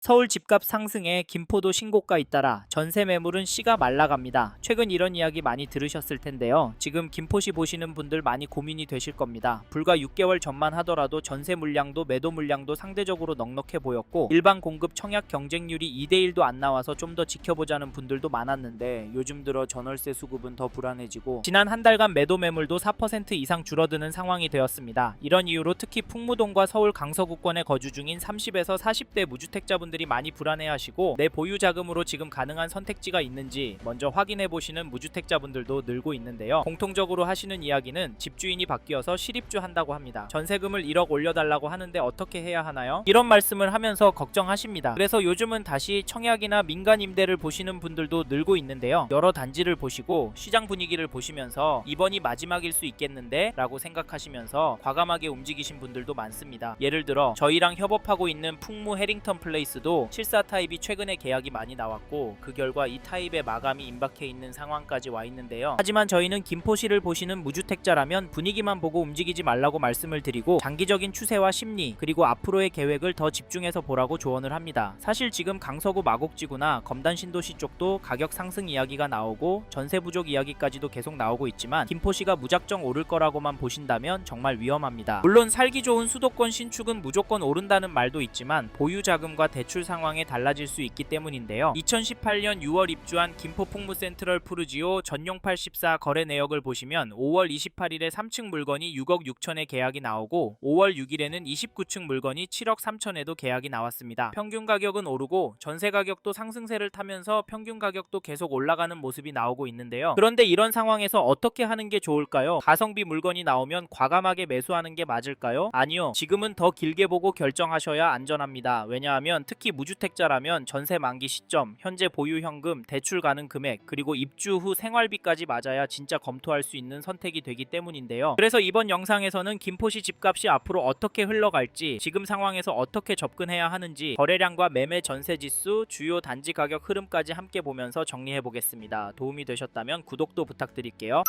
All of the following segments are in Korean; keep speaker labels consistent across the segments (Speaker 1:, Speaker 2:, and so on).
Speaker 1: 서울 집값 상승에 김포도 신고가 잇따라 전세 매물은 씨가 말라갑니다. 최근 이런 이야기 많이 들으셨을 텐데요. 지금 김포시 보시는 분들 많이 고민이 되실 겁니다. 불과 6개월 전만 하더라도 전세 물량도 매도 물량도 상대적으로 넉넉해 보였고 일반 공급 청약 경쟁률이 2대1도 안 나와서 좀 더 지켜보자는 분들도 많았는데 요즘 들어 전월세 수급은 더 불안해지고 지난 한 달간 매도 매물도 4% 이상 줄어드는 상황이 되었습니다. 이런 이유로 특히 풍무동과 서울 강서구권에 거주 중인 30에서 40대 무주택자분들이 많이 불안해하시고 내 보유 자금으로 지금 가능한 선택지가 있는지 먼저 확인해 보시는 무주택자분들도 늘고 있는데요. 공통적으로 하시는 이야기는 집주인이 바뀌어서 실입주 한다고 합니다. 전세금을 1억 올려달라고 하는데 어떻게 해야 하나요? 이런 말씀을 하면서 걱정하십니다. 그래서 요즘은 다시 청약이나 민간 임대를 보시는 분들도 늘고 있는데요. 여러 단지를 보시고 시장 분위기를 보시면서 이번이 마지막일 수 있겠는데 라고 생각하시면서 과감하게 움직이신 분들도 많습니다. 예를 들어 저희랑 협업하고 있는 풍무 해링턴 플레이스도 74 타입이 최근에 계약이 많이 나왔고 그 결과 이 타입의 마감이 임박해 있는 상황까지 와 있는데요. 하지만 저희는 김포시를 보시는 무주택자라면 분위기만 보고 움직이지 말라고 말씀을 드리고 장기적인 추세와 심리 그리고 앞으로의 계획을 더 집중해서 보라고 조언을 합니다. 사실 지금 강서구 마곡지구나 검단 신도시 쪽도 가격 상승 이야기가 나오고 전세 부족 이야기까지도 계속 나오고 있지만 김포시가 무작정 오를 거라고만 보신다면 정말 위험합니다. 물론 살기 좋은 수도권 신축은 무조건 오른다는 말도 있지만 보유 자금과 대출 상황에 달라질 수 있기 때문인데요. 2018년 6월 입주한 김포 풍무 센트럴 푸르지오 전용 84 거래 내역을 보시면 5월 28일에 3층 물건이 6억 6천에 계약이 나오고 5월 6일에는 29층 물건이 7억 3천에도 계약이 나왔습니다. 평균 가격은 오르고 전세 가격도 상승세를 타면서 평균 가격도 계속 올라가는 모습이 나오고 있는데요. 그런데 이런 상황에서 어떻게 하는 게 좋을까요? 가성비 물건이 나오면 과감하게 매수하는 게 맞을까요? 아니요. 지금은 더 길게 보고 결정하셔야 안전합니다. 왜냐하면 특히 무주택자라면 전세 만기 시점, 현재 보유 현금, 대출 가능 금액, 그리고 입주 후 생활비까지 맞아야 진짜 검토할 수 있는 선택이 되기 때문인데요. 그래서 이번 영상에서는 김포시 집값이 앞으로 어떻게 흘러갈지, 지금 상황에서 어떻게 접근해야 하는지, 거래량과 매매 전세 지수, 주요 단지 가격 흐름까지 함께 보면서 정리해 보겠습니다. 도움이 되셨다면 구독도 부탁드릴게요.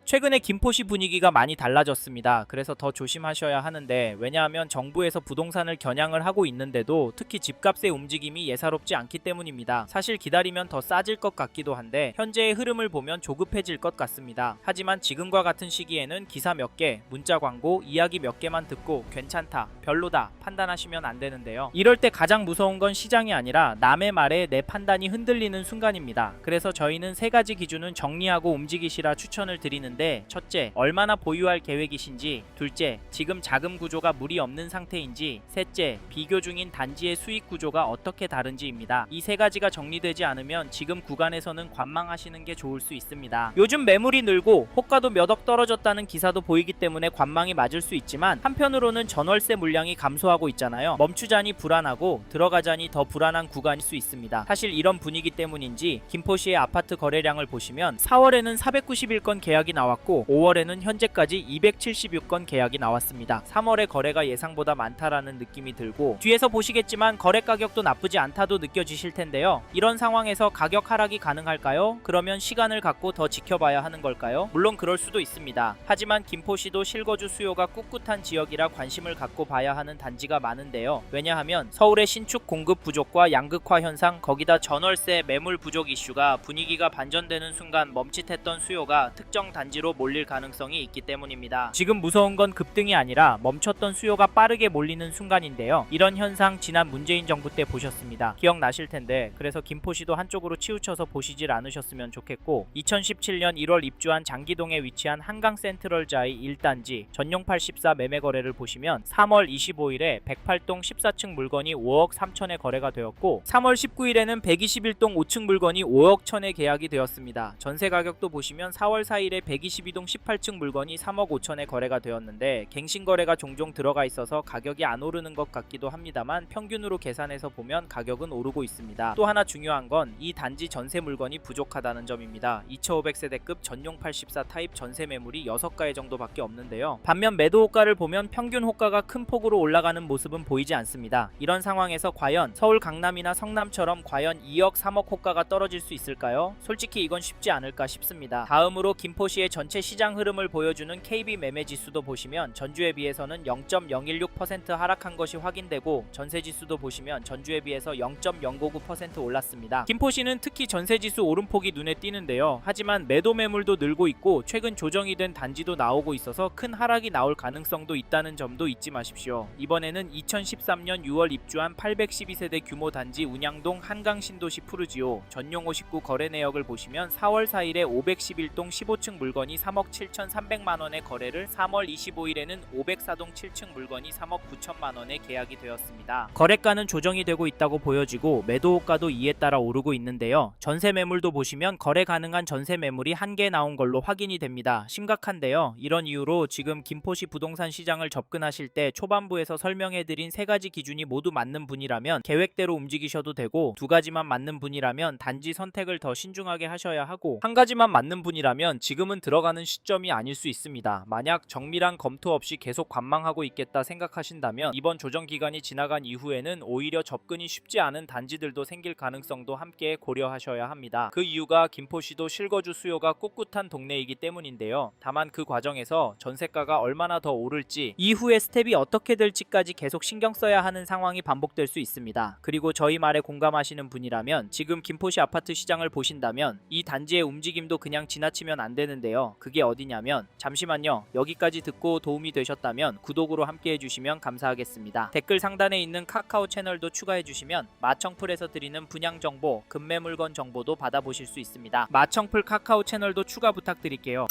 Speaker 1: 최근에 김포시 분위기가 많이 달라졌습니다. 그래서 더 조심하셔야 하는데 왜냐하면 정부에서 부동산을 겨냥을 하고 있는데도 특히 집값의 움직임이 예사롭지 않기 때문입니다. 사실 기다리면 더 싸질 것 같기도 한데 현재의 흐름을 보면 조급해질 것 같습니다. 하지만 지금과 같은 시기에는 기사 몇 개, 문자 광고, 이야기 몇 개만 듣고 괜찮다, 별로다 판단하시면 안 되는데요. 이럴 때 가장 무서운 건 시장이 아니라 남의 말에 내 판단이 흔들리는 순간입니다. 그래서 저희는 세 가지 기준은 정리하고 움직이시라 추천을 드리는데 첫째, 얼마나 보유할 계획이신지, 둘째, 지금 자금 구조가 무리 없는 상태인지, 셋째, 비교 중인 단지의 수익 구조가 어떻게 다른지입니다. 이 세 가지가 정리되지 않으면 지금 구간에서는 관망하시는 게 좋을 수 있습니다. 요즘 매물이 늘고 호가도 몇 억 떨어졌다는 기사도 보이기 때문에 관망이 맞을 수 있지만 한편으로는 전월세 물량이 감소하고 있잖아요. 멈추자니 불안하고 들어가자니 더 불안한 구간일 수 있습니다. 사실 이런 분위기 때문인지 김포시의 아파트 거래량을 보시면 4월에는 491건 계약이 나왔고 5월에는 현재까지 276건 계약이 나왔습니다. 3월에 거래가 예상보다 많다라는 느낌이 들고 뒤에서 보시겠지만 거래 가격도 나쁘지 않다도 느껴지실 텐데요. 이런 상황에서 가격 하락이 가능할까요? 그러면 시간을 갖고 더 지켜봐야 하는 걸까요? 물론 그럴 수도 있습니다. 하지만 김포시도 실거주 수요가 꿋꿋한 지역이라 관심을 갖고 봐야 하는 단지가 많은데요. 왜냐하면 서울의 신축 공급 부족과 양극화 현상, 거기다 전월세 매물 부족 이슈가 분위기가 반전되는 순간 멈칫했던 수요가 특정 단지로 몰릴 가능성이 있기 때문입니다. 지금 무서운 건 급등이 아니라 멈췄던 수요가 빠르게 몰리는 순간인데요. 이런 현상 지난 문재인 정부 때 보셨습니다. 기억나실 텐데 그래서 김포시도 한쪽으로 치우쳐서 보시질 않으셨으면 좋겠고 2017년 1월 입주한 장기동에 위치한 한강 센트럴자이 1단지 전용 84 매매 거래를 보시면 3월 25일에 108동 14층 물건이 5억 3천에 거래가 되었고 3월 19일에는 121동 5층 물건이 5억 1천에 계약이 되었습니다. 전세 가격도 보시면 4월 4일에 122동 18층 물건이 3억 5천에 거래가 되었는데 갱신 거래가 종종 들어가 있어서 가격이 안 오르는 것 같기도 합니다만 평균으로 계산해서 보면 가격은 오르고 있습니다. 또 하나 중요한 건 이 단지 전세 물건이 부족하다는 점입니다. 2500세대급 전용 84 타입 전세 매물이 6가해 정도밖에 없는데요. 반면 매도 호가를 보면 평균 호가가 큰 폭으로 올라가는 모습은 보이지 않습니다. 이런 상황에서 과연 서울 강남이나 성남처럼 과연 2억 3억 호가가 떨어질 수 있을까요? 솔직히 이건 쉽지 않을까 싶습니다. 다음으로 김포시의 전주의 전체 시장 흐름을 보여주는 KB 매매 지수도 보시면 전주에 비해서는 0.016% 하락한 것이 확인되고 전세 지수도 보시면 전주에 비해서 0.099% 올랐습니다. 김포시는 특히 전세 지수 오름폭이 눈에 띄는데요. 하지만 매도 매물도 늘고 있고 최근 조정이 된 단지도 나오고 있어서 큰 하락이 나올 가능성도 있다는 점도 잊지 마십시오. 이번에는 2013년 6월 입주한 812세대 규모 단지 운양동 한강신도시 푸르지오 전용 59 거래 내역을 보시면 4월 4일에 511동 15층 물건이 3억 7,300만원에 거래를 3월 25일에는 504동 7층 물건이 3억 9천만원에 계약이 되었습니다. 거래가는 조정이 되고 있다고 보여지고 매도호가도 이에 따라 오르고 있는데요. 전세 매물도 보시면 거래 가능한 전세 매물이 한 개 나온 걸로 확인이 됩니다. 심각한데요. 이런 이유로 지금 김포시 부동산 시장을 접근하실 때 초반부에서 설명해드린 세 가지 기준이 모두 맞는 분이라면 계획대로 움직이셔도 되고, 두 가지만 맞는 분이라면 단지 선택을 더 신중하게 하셔야 하고, 한 가지만 맞는 분이라면 지금은 들어가는 시점이 아닐 수 있습니다. 만약 정밀한 검토 없이 계속 관망하고 있겠다 생각하신다면 이번 조정 기간이 지나간 이후에는 오히려 접근이 쉽지 않은 단지들도 생길 가능성도 함께 고려하셔야 합니다. 그 이유가 김포시도 실거주 수요가 꿋꿋한 동네이기 때문인데요. 다만 그 과정에서 전세가가 얼마나 더 오를지, 이후의 스텝이 어떻게 될지까지 계속 신경 써야 하는 상황이 반복될 수 있습니다. 그리고 저희 말에 공감하시는 분이라면 지금 김포시 아파트 시장을 보신다면 이 단지의 움직임도 그냥 지나치면 안 되는데요. 그게 어디냐면, 잠시만요. 여기까지 듣고 도움이 되셨다면 구독으로 함께 해주시면 감사하겠습니다. 댓글 상단에 있는 카카오 채널도 추가해주시면 마청풀에서 드리는 분양 정보, 급매 물건 정보도 받아보실 수 있습니다. 마청풀 카카오 채널도 추가 부탁드릴게요.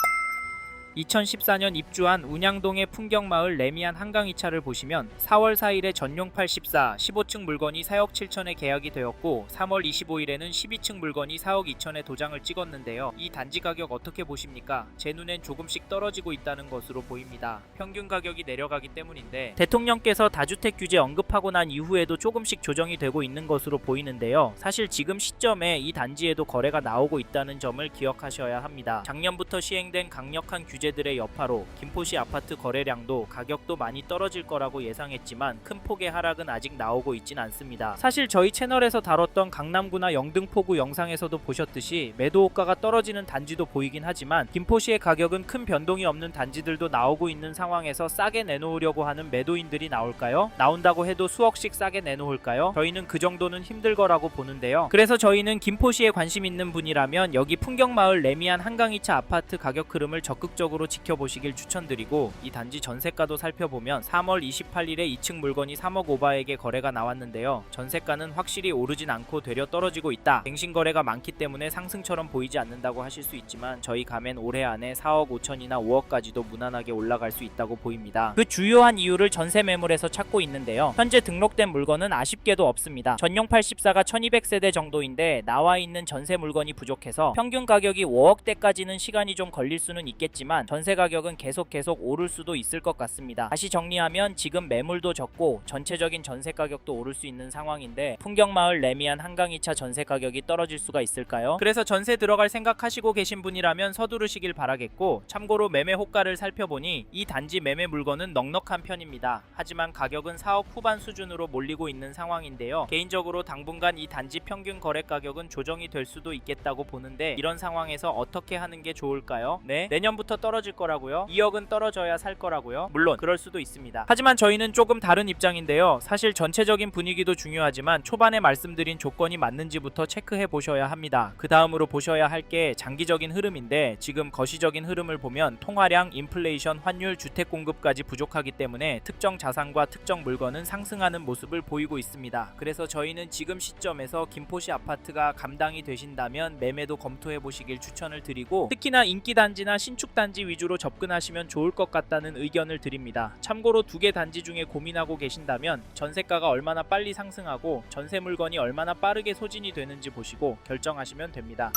Speaker 1: 2014년 입주한 운양동의 풍경마을 레미안 한강 2차를 보시면 4월 4일에 전용 84 15층 물건이 4억 7천에 계약이 되었고 3월 25일에는 12층 물건이 4억 2천에 도장을 찍었는데요. 이 단지 가격 어떻게 보십니까? 제 눈엔 조금씩 떨어지고 있다는 것으로 보입니다. 평균 가격이 내려가기 때문인데, 대통령께서 다주택 규제 언급하고 난 이후에도 조금씩 조정이 되고 있는 것으로 보이는데요. 사실 지금 시점에 이 단지에도 거래가 나오고 있다는 점을 기억하셔야 합니다. 작년부터 시행된 강력한 규제 들의 여파로 김포시 아파트 거래량도 가격도 많이 떨어질 거라고 예상했지만 큰 폭의 하락은 아직 나오고 있진 않습니다. 사실 저희 채널에서 다뤘던 강남구나 영등포구 영상에서도 보셨듯이 매도 호가가 떨어지는 단지도 보이긴 하지만 김포시의 가격은 큰 변동이 없는 단지들도 나오고 있는 상황에서 싸게 내놓으려고 하는 매도인들이 나올까요? 나온다고 해도 수억씩 싸게 내놓을까요? 저희는 그 정도는 힘들 거라고 보는데요. 그래서 저희는 김포시에 관심 있는 분이라면 여기 풍경마을 레미안 한강 2차 아파트 가격 흐름을 적극적으로 지켜보시길 추천드리고, 이 단지 전세가도 살펴보면 3월 28일에 2층 물건이 3억 오바에게 거래가 나왔는데요. 전세가는 확실히 오르진 않고 되려 떨어지고 있다. 갱신 거래가 많기 때문에 상승처럼 보이지 않는다고 하실 수 있지만 저희 감엔 올해 안에 4억 5천이나 5억까지도 무난하게 올라갈 수 있다고 보입니다. 그 주요한 이유를 전세 매물에서 찾고 있는데요. 현재 등록된 물건은 아쉽게도 없습니다. 전용 84가 1200세대 정도인데 나와 있는 전세 물건이 부족해서 평균 가격이 5억대까지는 시간이 좀 걸릴 수는 있겠지만 전세 가격은 계속 오를 수도 있을 것 같습니다. 다시 정리하면 지금 매물도 적고 전체적인 전세 가격도 오를 수 있는 상황인데 풍경마을 레미안 한강 2차 전세 가격이 떨어질 수가 있을까요? 그래서 전세 들어갈 생각하시고 계신 분이라면 서두르시길 바라겠고, 참고로 매매 호가를 살펴보니 이 단지 매매 물건은 넉넉한 편입니다. 하지만 가격은 4억 후반 수준으로 몰리고 있는 상황인데요. 개인적으로 당분간 이 단지 평균 거래 가격은 조정이 될 수도 있겠다고 보는데, 이런 상황에서 어떻게 하는 게 좋을까요? 네? 내년부터 떨어질 거라고요? 2억은 떨어져야 살 거라고요? 물론 그럴 수도 있습니다. 하지만 저희는 조금 다른 입장인데요. 사실 전체적인 분위기도 중요하지만 초반에 말씀드린 조건이 맞는지부터 체크해 보셔야 합니다. 그 다음으로 보셔야 할 게 장기적인 흐름인데, 지금 거시적인 흐름을 보면 통화량, 인플레이션, 환율, 주택 공급까지 부족하기 때문에 특정 자산과 특정 물건은 상승하는 모습을 보이고 있습니다. 그래서 저희는 지금 시점에서 김포시 아파트가 감당이 되신다면 매매도 검토해 보시길 추천을 드리고, 특히나 인기 단지나 신축 단지 위주로 접근하시면 좋을 것 같다는 의견을 드립니다. 참고로 두 개 단지 중에 고민하고 계신다면 전세가가 얼마나 빨리 상승하고 전세 물건이 얼마나 빠르게 소진이 되는지 보시고 결정하시면 됩니다.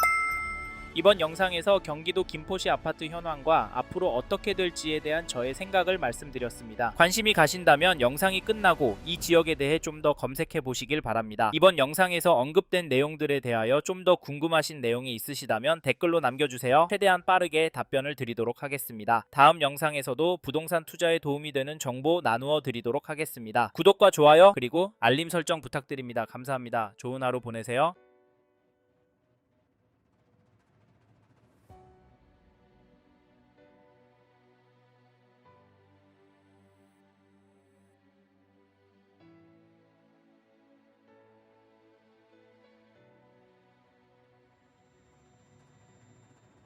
Speaker 1: 이번 영상에서 경기도 김포시 아파트 현황과 앞으로 어떻게 될지에 대한 저의 생각을 말씀드렸습니다. 관심이 가신다면 영상이 끝나고 이 지역에 대해 좀 더 검색해 보시길 바랍니다. 이번 영상에서 언급된 내용들에 대하여 좀 더 궁금하신 내용이 있으시다면 댓글로 남겨주세요. 최대한 빠르게 답변을 드리도록 하겠습니다. 다음 영상에서도 부동산 투자에 도움이 되는 정보 나누어 드리도록 하겠습니다. 구독과 좋아요 그리고 알림 설정 부탁드립니다. 감사합니다. 좋은 하루 보내세요.